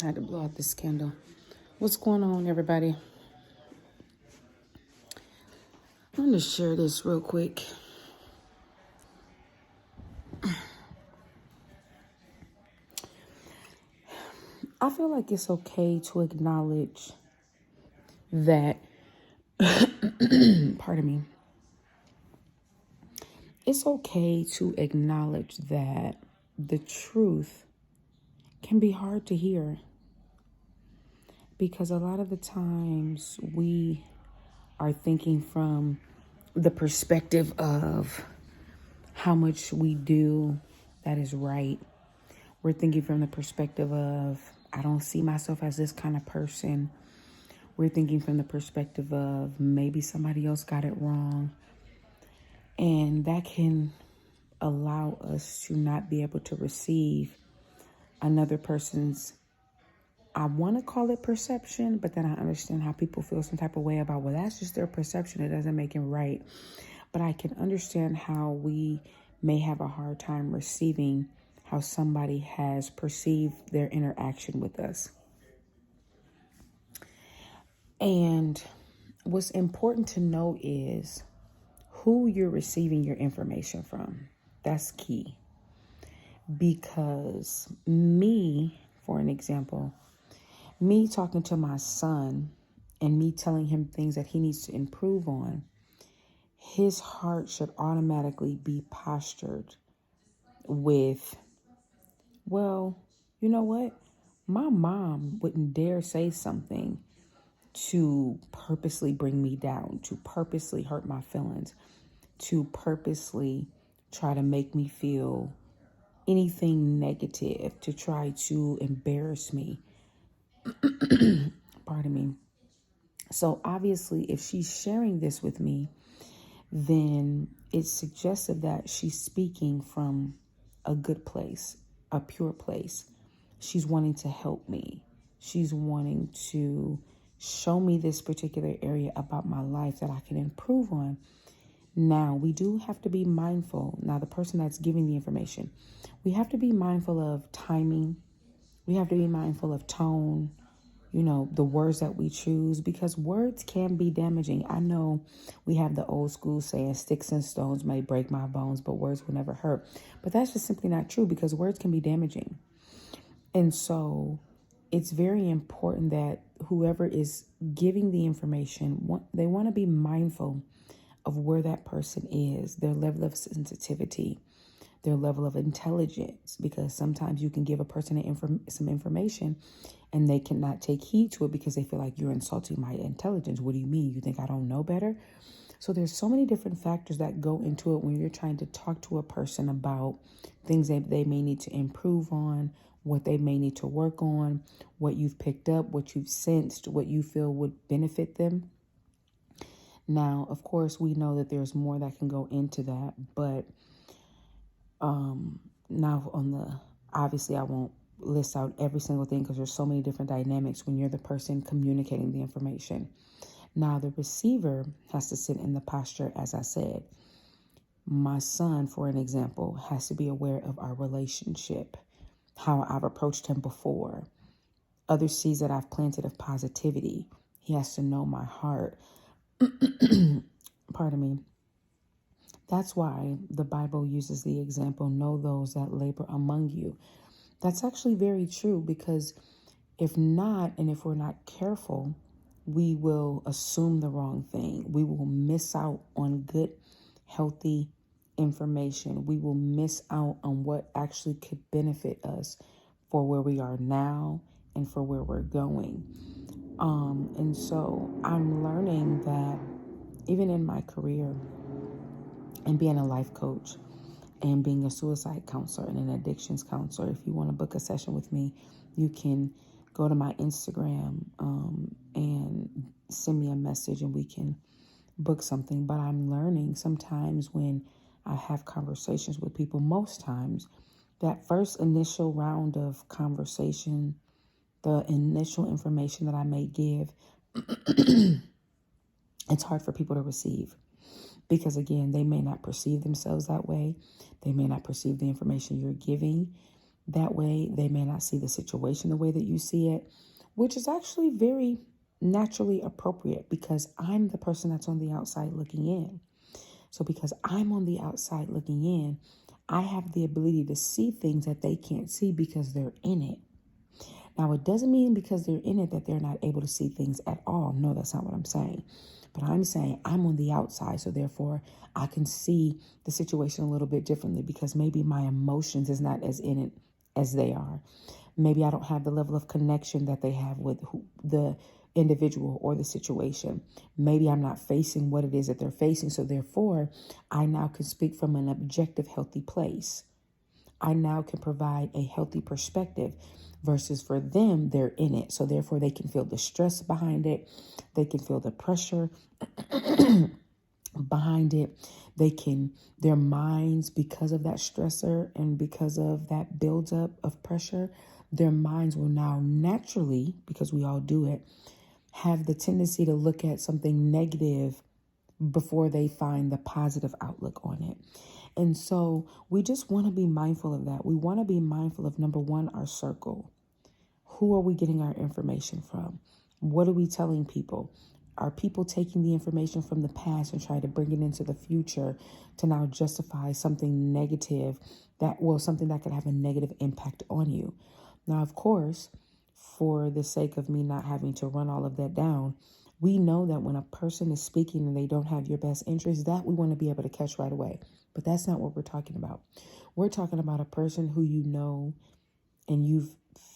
I had to blow out this candle. What's going on, everybody? I'm going to share this real quick. I feel like it's okay to acknowledge that, pardon me, it's okay to acknowledge that the truth can be hard to hear. Because a lot of the times we are thinking from the perspective of how much we do that is right. We're thinking from the perspective of, I don't see myself as this kind of person. We're thinking from the perspective of maybe somebody else got it wrong. And that can allow us to not be able to receive another person's, I want to call it perception, but then I understand how people feel some type of way about, well, that's just their perception. It doesn't make it right. But I can understand how we may have a hard time receiving how somebody has perceived their interaction with us. And what's important to know is who you're receiving your information from. That's key. Because me, for an example, me talking to my son and me telling him things that he needs to improve on, his heart should automatically be postured with, well, you know what? My mom wouldn't dare say something to purposely bring me down, to purposely hurt my feelings, to purposely try to make me feel anything negative, to try to embarrass me. Pardon me. So obviously, if she's sharing this with me, then it's suggestive that she's speaking from a good place, a pure place. She's wanting to help me. She's wanting to show me this particular area about my life that I can improve on. Now, we do have to be mindful. Now, the person that's giving the information, we have to be mindful of timing. We have to be mindful of tone, the words that we choose, because words can be damaging. I know we have the old school saying, sticks and stones may break my bones, but words will never hurt. But that's just simply not true, because words can be damaging. And so it's very important that whoever is giving the information, they want to be mindful of where that person is, their level of sensitivity, their level of intelligence, because sometimes you can give a person some information and they cannot take heed to it because they feel like you're insulting my intelligence. What do you mean? You think I don't know better? So there's so many different factors that go into it when you're trying to talk to a person about things that they may need to improve on, what they may need to work on, what you've picked up, what you've sensed, what you feel would benefit them. Now, of course, we know that there's more that can go into that, but now obviously I won't list out every single thing because there's so many different dynamics when you're the person communicating the information. Now, the receiver has to sit in the posture, as I said. My son, for an example, has to be aware of our relationship, how I've approached him before, other seeds that I've planted of positivity. He has to know my heart. Pardon me. That's why the Bible uses the example, know those that labor among you. That's actually very true, because if not, and if we're not careful, we will assume the wrong thing. We will miss out on good, healthy information. We will miss out on what actually could benefit us for where we are now and for where we're going. And so I'm learning that even in my career and being a life coach and being a suicide counselor and an addictions counselor, if you want to book a session with me, you can go to my Instagram and send me a message and we can book something. But I'm learning sometimes when I have conversations with people, most times, that first initial round of conversation, the initial information that I may give, it's hard for people to receive. Because again, they may not perceive themselves that way. They may not perceive the information you're giving. That way, they may not see the situation the way that you see it, which is actually very naturally appropriate because I'm the person that's on the outside looking in. So because I'm on the outside looking in, I have the ability to see things that they can't see because they're in it. Now, it doesn't mean because they're in it that they're not able to see things at all. No, that's not what I'm saying. But I'm saying I'm on the outside, so therefore I can see the situation a little bit differently because maybe my emotions is not as in it as they are. Maybe I don't have the level of connection that they have with the individual or the situation. Maybe I'm not facing what it is that they're facing. So therefore, I now can speak from an objective, healthy place. I now can provide a healthy perspective versus for them, they're in it. So therefore, they can feel the stress behind it. They can feel the pressure behind it. Their minds, because of that stressor and because of that buildup of pressure, their minds will now naturally, because we all do it, have the tendency to look at something negative before they find the positive outlook on it. And so we just want to be mindful of that. We want to be mindful of, number one, our circle. Who are we getting our information from? What are we telling people? Are people taking the information from the past and trying to bring it into the future to now justify something negative something that could have a negative impact on you? Now, of course, for the sake of me not having to run all of that down, we know that when a person is speaking and they don't have your best interest, that we want to be able to catch right away. But that's not what we're talking about. We're talking about a person who you know and you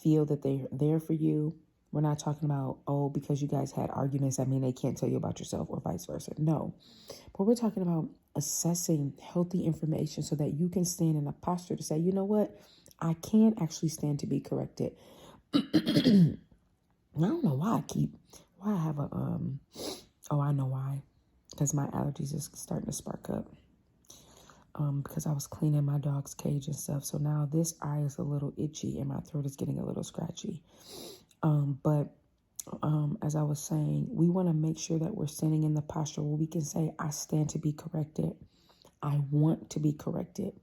feel that they're there for you. We're not talking about, oh, because you guys had arguments, I mean, they can't tell you about yourself or vice versa. No. But we're talking about assessing healthy information so that you can stand in a posture to say, you know what? I can actually stand to be corrected. I don't know why I have I know why. Because my allergies is starting to spark up. Because I was cleaning my dog's cage and stuff. So now this eye is a little itchy and my throat is getting a little scratchy. But as I was saying, we want to make sure that we're standing in the posture where we can say, I stand to be corrected. I want to be corrected.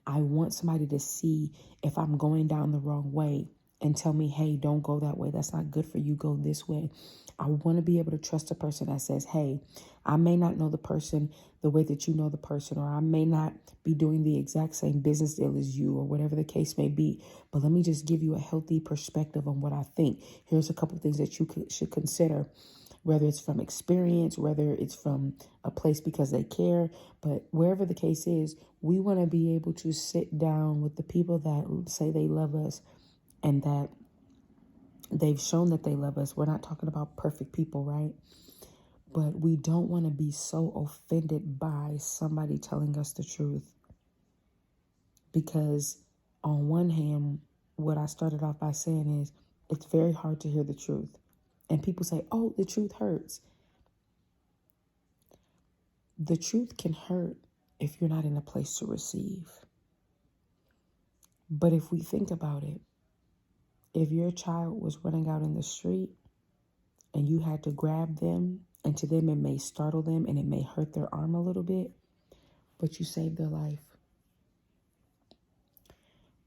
I want somebody to see if I'm going down the wrong way and tell me, hey, don't go that way. That's not good for you. Go this way. I want to be able to trust a person that says, hey, I may not know the person the way that you know the person, or I may not be doing the exact same business deal as you, or whatever the case may be. But let me just give you a healthy perspective on what I think. Here's a couple of things that you should consider, whether it's from experience, whether it's from a place because they care. But wherever the case is, we want to be able to sit down with the people that say they love us and that they've shown that they love us. We're not talking about perfect people, right? But we don't want to be so offended by somebody telling us the truth. Because on one hand, what I started off by saying is it's very hard to hear the truth. And people say, oh, the truth hurts. The truth can hurt if you're not in a place to receive. But if we think about it, if your child was running out in the street and you had to grab them, and to them it may startle them and it may hurt their arm a little bit, but you saved their life.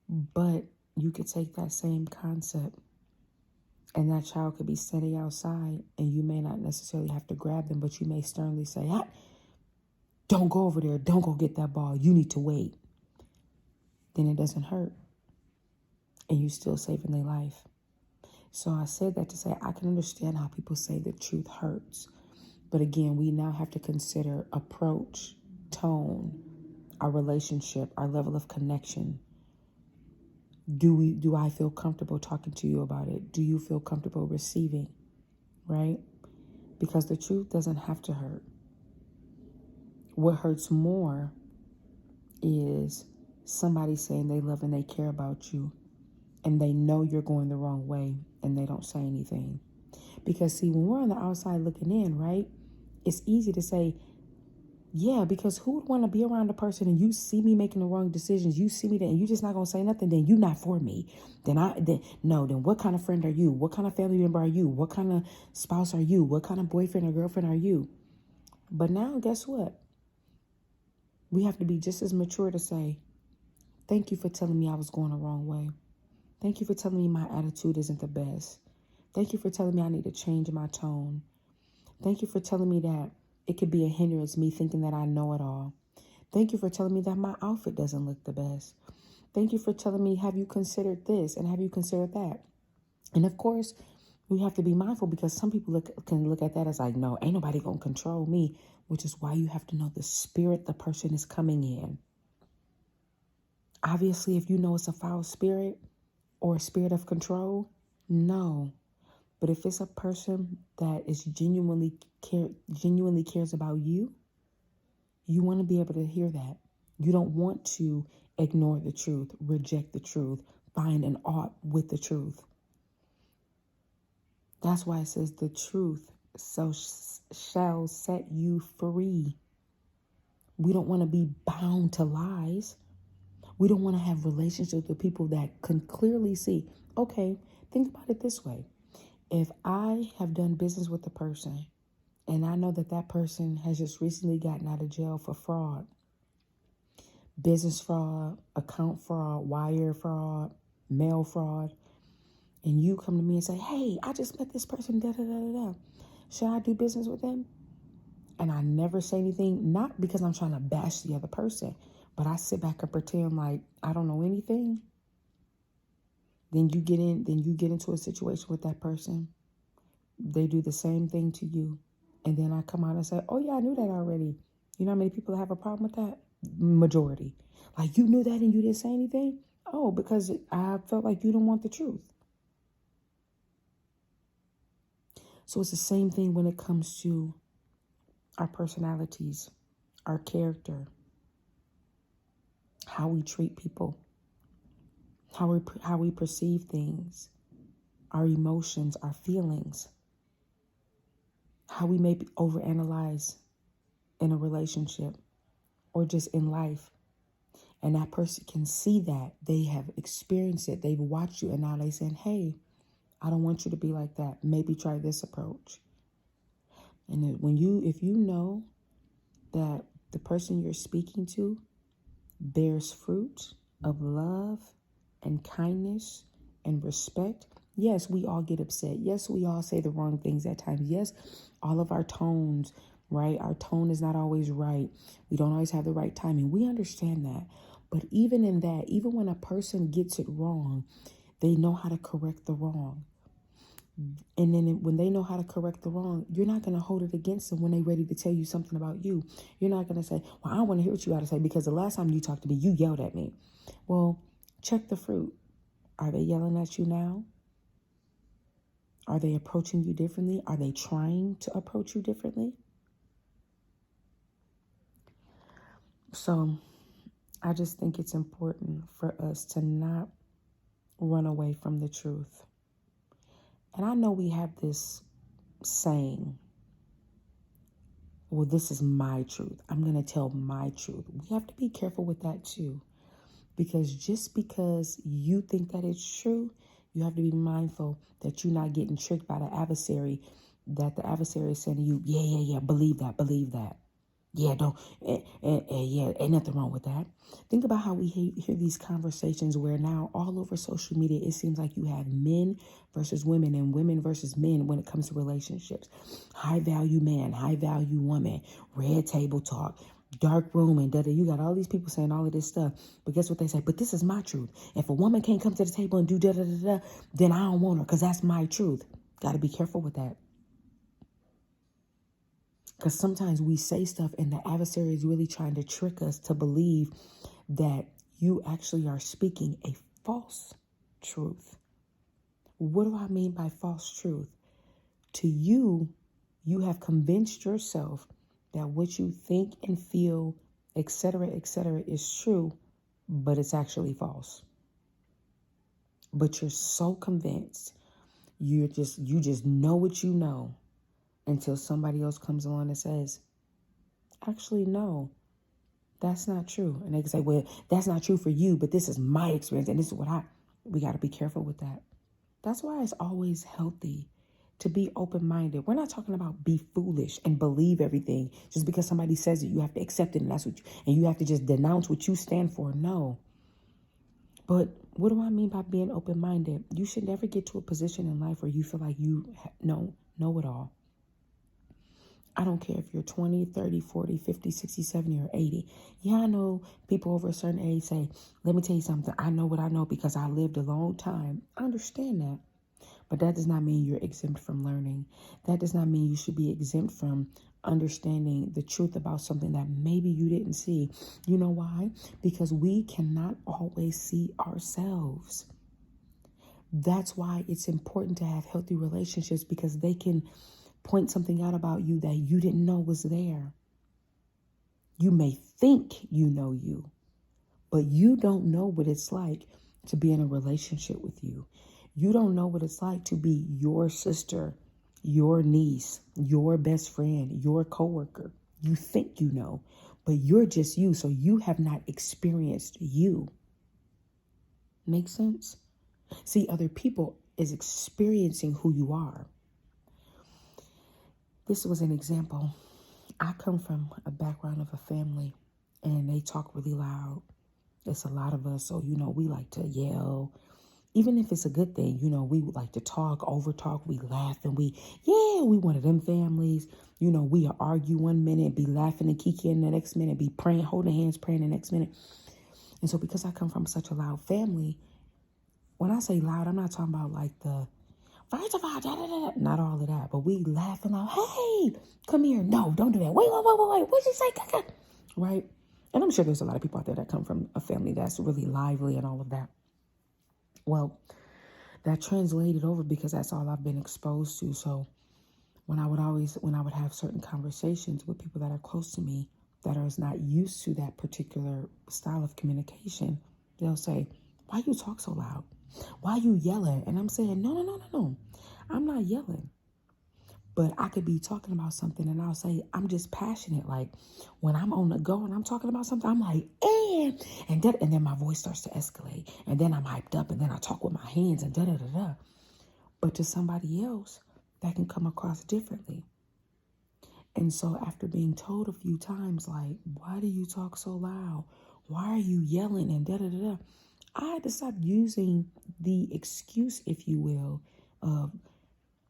But you could take that same concept and that child could be standing outside and you may not necessarily have to grab them, but you may sternly say, don't go over there. Don't go get that ball. You need to wait. Then it doesn't hurt. And you still saving their life. So I said that to say I can understand how people say the truth hurts. But again, we now have to consider approach, tone, our relationship, our level of connection. Do I feel comfortable talking to you about it? Do you feel comfortable receiving? Right? Because the truth doesn't have to hurt. What hurts more is somebody saying they love and they care about you and they know you're going the wrong way and they don't say anything. Because see, when we're on the outside looking in, right, it's easy to say, yeah, because who would want to be around a person and you see me making the wrong decisions, you see me there and you just not going to say nothing, then you not for me. Then what kind of friend are you? What kind of family member are you? What kind of spouse are you? What kind of boyfriend or girlfriend are you? But now, guess what? We have to be just as mature to say, thank you for telling me I was going the wrong way. Thank you for telling me my attitude isn't the best. Thank you for telling me I need to change my tone. Thank you for telling me that it could be a hindrance, me thinking that I know it all. Thank you for telling me that my outfit doesn't look the best. Thank you for telling me, have you considered this and have you considered that? And of course, we have to be mindful because some people can look at that as like, no, ain't nobody going to control me, which is why you have to know the spirit the person is coming in. Obviously, if you know it's a foul spirit or a spirit of control, no. But if it's a person that is genuinely cares about you, you want to be able to hear that. You don't want to ignore the truth, reject the truth, find an ought with the truth. That's why it says the truth shall set you free. We don't want to be bound to lies. We don't want to have relationships with people that can clearly see. Okay, think about it this way. If I have done business with a person and I know that that person has just recently gotten out of jail for fraud, business fraud, account fraud, wire fraud, mail fraud, and you come to me and say, hey, I just met this person, da da da da da. Should I do business with them? And I never say anything, not because I'm trying to bash the other person, but I sit back and pretend like I don't know anything. Then you get into a situation with that person. They do the same thing to you. And then I come out and say, oh yeah, I knew that already. You know how many people have a problem with that? Majority. Like, you knew that and you didn't say anything? Oh, because I felt like you don't want the truth. So it's the same thing when it comes to our personalities, our character, how we treat people, how we perceive things, our emotions, our feelings, how we may overanalyze in a relationship or just in life. And that person can see that. They have experienced it. They've watched you. And now they saying, hey, I don't want you to be like that. Maybe try this approach. And if you know that the person you're speaking to bears fruit of love and kindness and respect, yes, we all get upset. Yes, we all say the wrong things at times. Yes, all of our tones, right? Our tone is not always right. We don't always have the right timing. We understand that. But even in that, even when a person gets it wrong, they know how to correct the wrong. And then when they know how to correct the wrong, you're not going to hold it against them when they're ready to tell you something about you. You're not going to say, well, I want to hear what you got to say because the last time you talked to me, you yelled at me. Well, check the fruit. Are they yelling at you now? Are they approaching you differently? Are they trying to approach you differently? So I just think it's important for us to not run away from the truth. And I know we have this saying, well, this is my truth. I'm going to tell my truth. We have to be careful with that too. Because just because you think that it's true, you have to be mindful that you're not getting tricked by the adversary, that the adversary is saying to you, yeah, believe that. Yeah, don't, yeah, ain't nothing wrong with that. Think about how we hear these conversations where now all over social media, it seems like you have men versus women and women versus men when it comes to relationships. High value man, high value woman, red table talk, dark room, and da-da. You got all these people saying all of this stuff. But guess what they say? But this is my truth. If a woman can't come to the table and do da-da-da-da, then I don't want her because that's my truth. Got to be careful with that. Because sometimes we say stuff and the adversary is really trying to trick us to believe that you actually are speaking a false truth. What do I mean by false truth? To you, you have convinced yourself that what you think and feel, etc., is true, but it's actually false. But you're so convinced, you just know what you know until somebody else comes along and says, actually, no, that's not true. And they can say, well, that's not true for you, but this is my experience and this is what we got to be careful with that. That's why it's always healthy to be open-minded. We're not talking about be foolish and believe everything. Just because somebody says it, you have to accept it and and you have to just denounce what you stand for. No. But what do I mean by being open-minded? You should never get to a position in life where you feel like you know it all. I don't care if you're 20, 30, 40, 50, 60, 70, or 80. Yeah, I know people over a certain age say, let me tell you something. I know what I know because I lived a long time. I understand that. But that does not mean you're exempt from learning. That does not mean you should be exempt from understanding the truth about something that maybe you didn't see. You know why? Because we cannot always see ourselves. That's why it's important to have healthy relationships, because they can point something out about you that you didn't know was there. You may think you know you, but you don't know what it's like to be in a relationship with you. You don't know what it's like to be your sister, your niece, your best friend, your coworker. You think you know, but you're just you. So you have not experienced you. Make sense? See, other people is experiencing who you are. This was an example. I come from a background of a family and they talk really loud. It's a lot of us. So, we like to yell. Even if it's a good thing, we would like to talk, over talk. We laugh and we one of them families. We argue one minute, be laughing and kikiing the next minute, be praying, holding hands, praying the next minute. And so because I come from such a loud family, when I say loud, I'm not talking about like the first of all, not all of that, but we laughing out, hey, come here. No, don't do that. Wait. What'd you say? Right? And I'm sure there's a lot of people out there that come from a family that's really lively and all of that. Well, that translated over because that's all I've been exposed to. So when I would have certain conversations with people that are close to me that are not used to that particular style of communication, they'll say, why you talk so loud? Why you yelling? And I'm saying, no. I'm not yelling. But I could be talking about something and I'll say, I'm just passionate. Like when I'm on the go and I'm talking about something, I'm like, and then my voice starts to escalate. And then I'm hyped up and then I talk with my hands and da-da-da-da. But to somebody else, that can come across differently. And so after being told a few times, like, why do you talk so loud? Why are you yelling and da-da-da-da? I had to stop using the excuse, if you will, of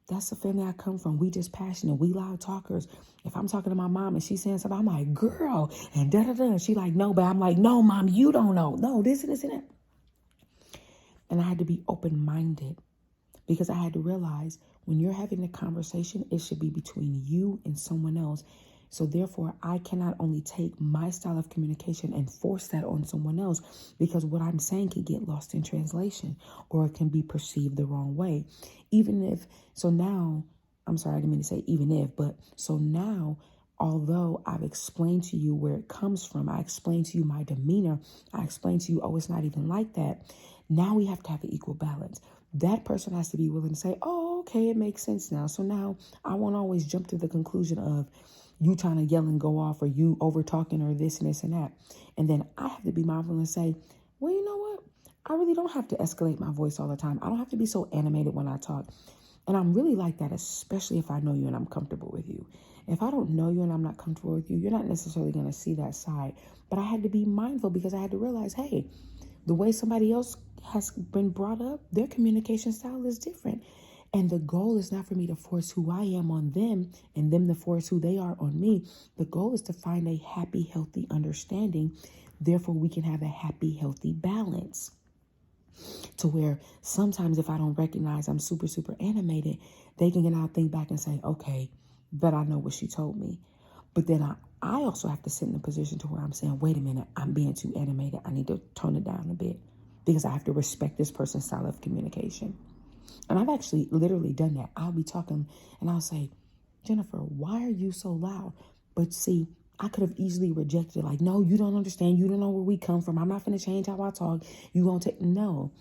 that's the family I come from. We just passionate. We loud talkers. If I'm talking to my mom and she's saying something, I'm like, girl, and da-da-da. She like, no, but I'm like, no, mom, you don't know. No, this and that. And I had to be open-minded because I had to realize when you're having a conversation, it should be between you and someone else. So therefore, I cannot only take my style of communication and force that on someone else, because what I'm saying can get lost in translation or it can be perceived the wrong way. I'm sorry, I didn't mean to say even if, but so now, although I've explained to you where it comes from, I explained to you my demeanor, I explained to you, oh, it's not even like that. Now we have to have an equal balance. That person has to be willing to say, oh, okay, it makes sense now. So now I won't always jump to the conclusion of you trying to yell and go off or you over talking or this and this and that. And then I have to be mindful and say, well, you know what? I really don't have to escalate my voice all the time. I don't have to be so animated when I talk. And I'm really like that, especially if I know you and I'm comfortable with you. If I don't know you and I'm not comfortable with you, you're not necessarily going to see that side. But I had to be mindful because I had to realize, hey, the way somebody else has been brought up, their communication style is different. And the goal is not for me to force who I am on them and them to force who they are on me. The goal is to find a happy, healthy understanding. Therefore, we can have a happy, healthy balance. To where sometimes if I don't recognize I'm super, super animated, they can now think back and say, okay, but I know what she told me. But then I also have to sit in a position to where I'm saying, wait a minute, I'm being too animated. I need to tone it down a bit because I have to respect this person's style of communication. And I've actually literally done that. I'll be talking and I'll say, Jennifer, why are you so loud? But see, I could have easily rejected it. Like, no, you don't understand. You don't know where we come from. I'm not going to change how I talk. You won't take, no.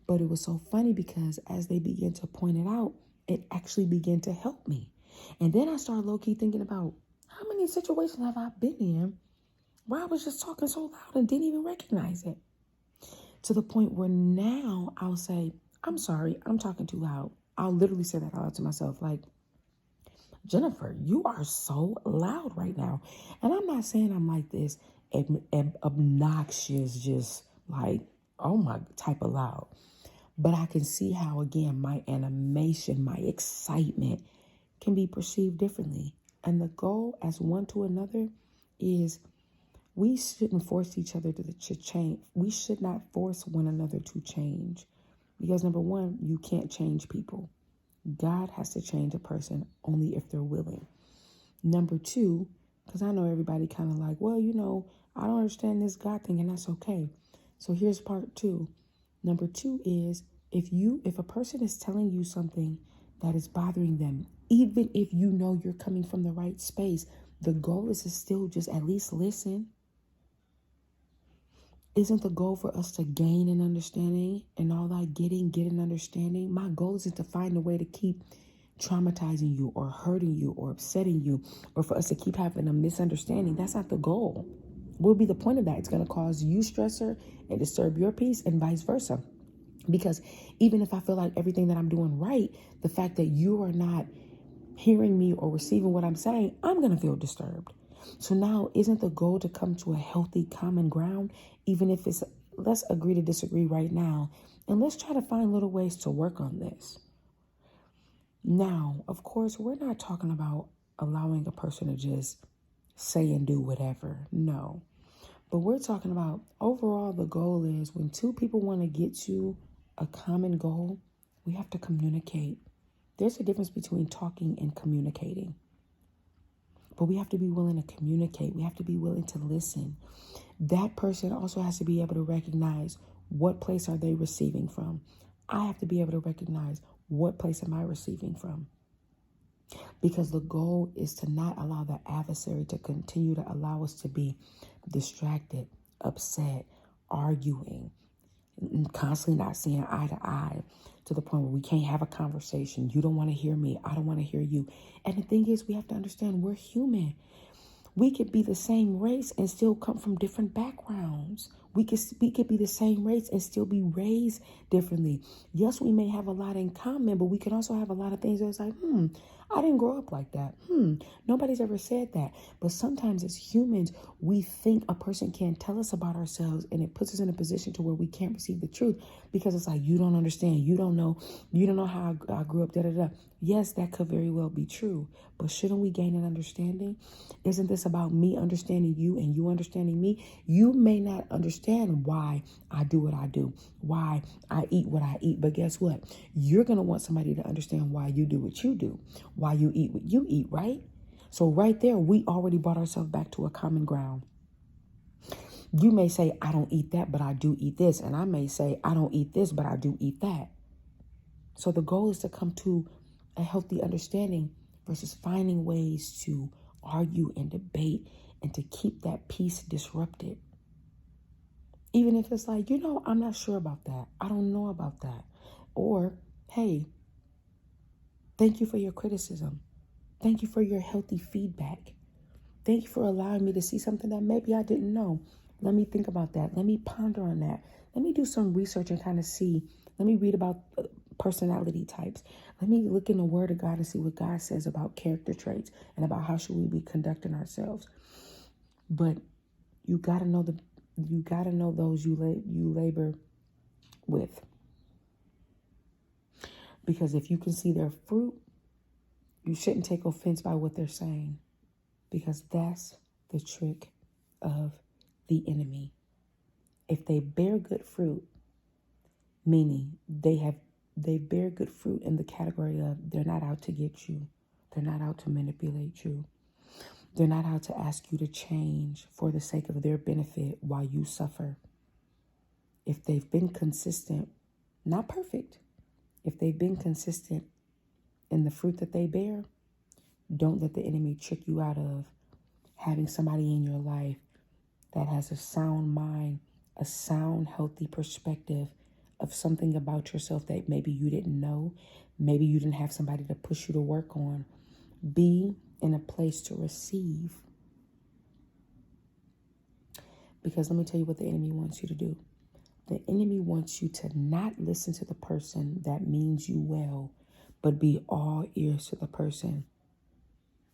But it was so funny because as they began to point it out, it actually began to help me. And then I started low-key thinking about how many situations have I been in where I was just talking so loud and didn't even recognize it. To the point where now I'll say, I'm sorry, I'm talking too loud. I'll literally say that out loud to myself, like, Jennifer, you are so loud right now. And I'm not saying I'm like this obnoxious, just like oh my, type of loud. But I can see how, again, my animation, my excitement can be perceived differently. And the goal as one to another is we shouldn't force each other to change. We should not force one another to change. Because number one, you can't change people. God has to change a person only if they're willing. Number two, because I know everybody kind of like, well, I don't understand this God thing, and that's okay. So here's part two. Number two is if a person is telling you something that is bothering them, even if you know you're coming from the right space, the goal is to still just at least listen. Isn't the goal for us to gain an understanding and all that get an understanding? My goal isn't to find a way to keep traumatizing you or hurting you or upsetting you or for us to keep having a misunderstanding. That's not the goal. What will be the point of that? It's going to cause you stressor and disturb your peace and vice versa. Because even if I feel like everything that I'm doing right, the fact that you are not hearing me or receiving what I'm saying, I'm going to feel disturbed. So now, isn't the goal to come to a healthy common ground, even if it's, let's agree to disagree right now, and let's try to find little ways to work on this. Now, of course, we're not talking about allowing a person to just say and do whatever. No. But we're talking about overall, the goal is when two people want to get to a common goal, we have to communicate. There's a difference between talking and communicating. But we have to be willing to communicate. We have to be willing to listen. That person also has to be able to recognize what place are they receiving from. I have to be able to recognize what place am I receiving from. Because the goal is to not allow the adversary to continue to allow us to be distracted, upset, arguing, constantly not seeing eye to eye, to the point where we can't have a conversation. You don't want to hear me. I don't want to hear you. And the thing is, we have to understand we're human. We could be the same race and still come from different backgrounds. We could be the same race and still be raised differently. Yes, we may have a lot in common, but we can also have a lot of things that's like, I didn't grow up like that. Nobody's ever said that. But sometimes as humans, we think a person can't tell us about ourselves, and it puts us in a position to where we can't receive the truth because it's like, you don't understand. You don't know how I grew up, da-da-da. Yes, that could very well be true. But shouldn't we gain an understanding? Isn't this about me understanding you and you understanding me? You may not understand why I do what I do, why I eat what I eat. But guess what? You're going to want somebody to understand why you do what you do, why you eat what you eat, right? So right there, we already brought ourselves back to a common ground. You may say, I don't eat that, but I do eat this. And I may say, I don't eat this, but I do eat that. So the goal is to come to a healthy understanding versus finding ways to argue and debate and to keep that peace disrupted. Even if it's like, I'm not sure about that. I don't know about that. Or, hey, thank you for your criticism. Thank you for your healthy feedback. Thank you for allowing me to see something that maybe I didn't know. Let me think about that. Let me ponder on that. Let me do some research and kind of see. Let me read about personality types. Let me look in the Word of God and see what God says about character traits and about how should we be conducting ourselves. But you got to know those you labor with. Because if you can see their fruit, you shouldn't take offense by what they're saying. Because that's the trick of the enemy. If they bear good fruit, meaning they bear good fruit in the category of they're not out to get you. They're not out to manipulate you. They're not out to ask you to change for the sake of their benefit while you suffer. If they've been consistent, not perfect, if they've been consistent in the fruit that they bear, don't let the enemy trick you out of having somebody in your life that has a sound mind, a sound, healthy perspective of something about yourself that maybe you didn't know, maybe you didn't have somebody to push you to work on. Be in a place to receive. Because let me tell you what the enemy wants you to do. The enemy wants you to not listen to the person that means you well, but be all ears to the person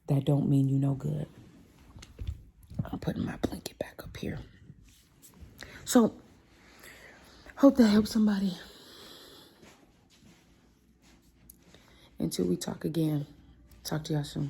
that don't mean you no good. I'm putting my blanket back up here. So Hope that helps somebody. Until we talk again. Talk to y'all soon.